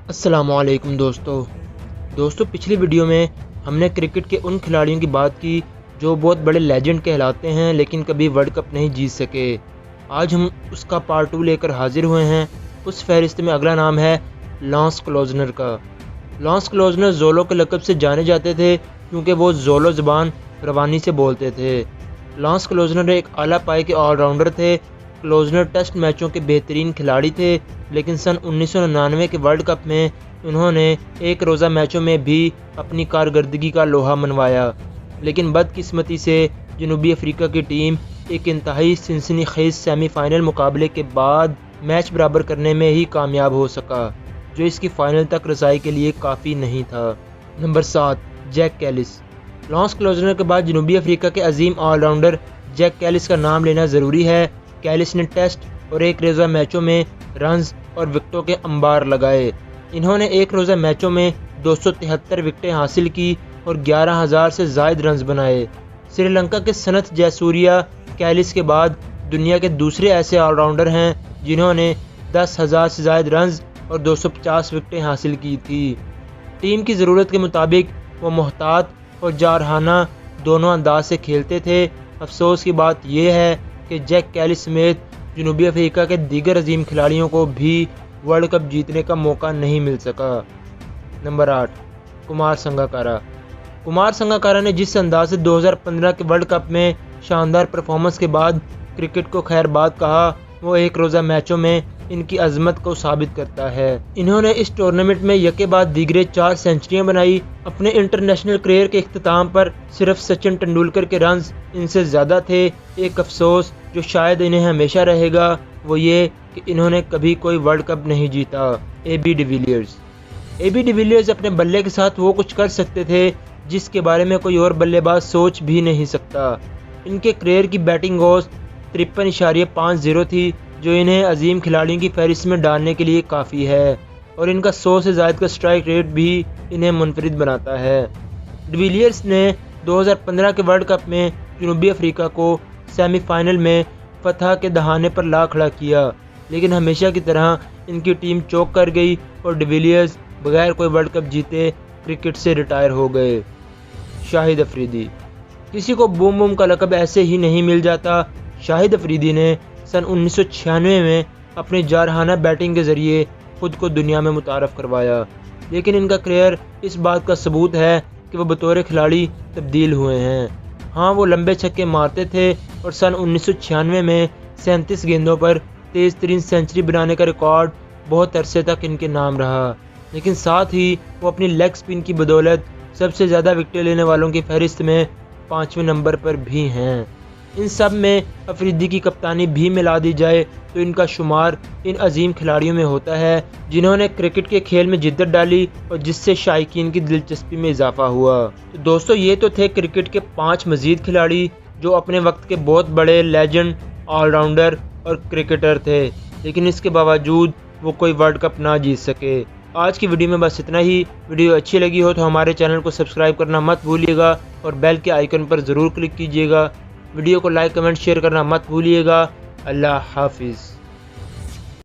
अस्सलामुअलैकुम दोस्तों पिछली वीडियो में हमने क्रिकेट के उन खिलाड़ियों की बात की जो बहुत बड़े लेजेंड कहलाते हैं लेकिन कभी वर्ल्ड कप नहीं जीत सके। आज हम उसका पार्ट 2 लेकर हाजिर हुए हैं। उस फहरिस्त में अगला नाम है लांस क्लोजनर का। लांस क्लोजनर जोलो के लक़ब से जाने जाते थे क्योंकि वो जोलो ज़बान रवानी से बोलते थे। लांस क्लोजनर एक आला पाए के ऑलराउंडर थे। क्लोजनर टेस्ट मैचों के बेहतरीन खिलाड़ी थे, लेकिन सन 1999 के वर्ल्ड कप में उन्होंने एक रोज़ा मैचों में भी अपनी कारकर्दगी का लोहा मनवाया। लेकिन बदकिस्मती से जनूबी अफ्रीका की टीम एक इंतहाई सनसनीखेज सेमीफाइनल मुकाबले के बाद मैच बराबर करने में ही कामयाब हो सका, जो इसकी फ़ाइनल तक रसाई के लिए काफ़ी नहीं था। Number 7, Jack Kallis. Lance Klusener के बाद जनूबी अफ्रीका के अजीम ऑलराउंडर जैक कैलिस का नाम लेना ज़रूरी है। कैलिस ने टेस्ट और एक रोज़ा मैचों में रन्स और विकेटों के अंबार लगाए। इन्होंने एक रोज़ा मैचों में 273 विकेटें हासिल की और 11,000 से ज़ायद रन्स बनाए। श्रीलंका के सनथ जयसूर्या कैलिस के बाद दुनिया के दूसरे ऐसे ऑलराउंडर हैं जिन्होंने 10,000 से ज़ायद रन्स और 250 विकेटें हासिल की थी। टीम की ज़रूरत के मुताबिक वो मोहतात और जारहाना दोनों अंदाज से खेलते थे। अफसोस की बात यह है कि जैक कैलिस समेत जनूबी अफ्रीका के दीगर अजीम खिलाड़ियों को भी वर्ल्ड कप जीतने का मौका नहीं मिल सका। नंबर 8, कुमार संगकारा। कुमार संगकारा ने जिस अंदाज से 2015 के वर्ल्ड कप में शानदार परफॉर्मेंस के बाद क्रिकेट को खैरबाद कहा, वो एक रोज़ा मैचों में इनकी अजमत को साबित करता है। इन्होंने इस टूर्नामेंट में यके बाद दीगरे 4 सेंचुरियां बनाई। अपने इंटरनेशनल करियर के इख्तिताम पर सिर्फ सचिन तेंदुलकर के रन्स इनसे ज़्यादा थे। एक अफसोस जो शायद इन्हें हमेशा रहेगा वो ये कि इन्होंने कभी कोई वर्ल्ड कप नहीं जीता। ए बी डिविलियर्स अपने बल्ले के साथ वो कुछ कर सकते थे जिसके बारे में कोई और बल्लेबाज सोच भी नहीं सकता। इनके करियर की बैटिंग औसत 53.50 थी, जो इन्हें अजीम खिलाड़ियों की फहरिस्त में डालने के लिए काफ़ी है, और इनका 100 से ज़ायद का स्ट्राइक रेट भी इन्हें मुनफरिद बनाता है। डिविलियर्स ने 2015 के वर्ल्ड कप में जनूबी अफ्रीका को सेमीफाइनल में फतह के दहाने पर ला खड़ा किया, लेकिन हमेशा की तरह इनकी टीम चौक कर गई और डिविलियर्स बगैर कोई वर्ल्ड कप जीते क्रिकेट से रिटायर हो गए। शाहिद अफरीदी। किसी को बूम बूम का लक़ब ऐसे ही नहीं मिल जाता। शाहिद अफरीदी ने सन 1996 में अपनी जारहाना बैटिंग के ज़रिए ख़ुद को दुनिया में मुतारफ़ करवाया, लेकिन इनका करियर इस बात का सबूत है कि वो बतौर खिलाड़ी तब्दील हुए हैं। हाँ, वो लंबे छक्के मारते थे और सन 1996 में 37 गेंदों पर तेज़ तरीन सेंचुरी बनाने का रिकॉर्ड बहुत अरसे तक इनके नाम रहा, लेकिन साथ ही वो अपनी लेग स्पिन की बदौलत सबसे ज़्यादा विकेटें लेने वालों की फहरिस्त में 5वें नंबर पर भी हैं। इन सब में अफरीदी की कप्तानी भी मिला दी जाए तो इनका शुमार इन अजीम खिलाड़ियों में होता है जिन्होंने क्रिकेट के खेल में जिद्दत डाली और जिससे शायकीन की दिलचस्पी में इजाफा हुआ। तो दोस्तों, ये तो थे क्रिकेट के 5 मजीद खिलाड़ी जो अपने वक्त के बहुत बड़े लेजेंड, ऑलराउंडर और क्रिकेटर थे, लेकिन इसके बावजूद वो कोई वर्ल्ड कप ना जीत सके। आज की वीडियो में बस इतना ही। वीडियो अच्छी लगी हो तो हमारे चैनल को सब्सक्राइब करना मत भूलिएगा और बेल के आइकन पर ज़रूर क्लिक कीजिएगा। वीडियो को लाइक, कमेंट, शेयर करना मत भूलिएगा। अल्लाह हाफिज़।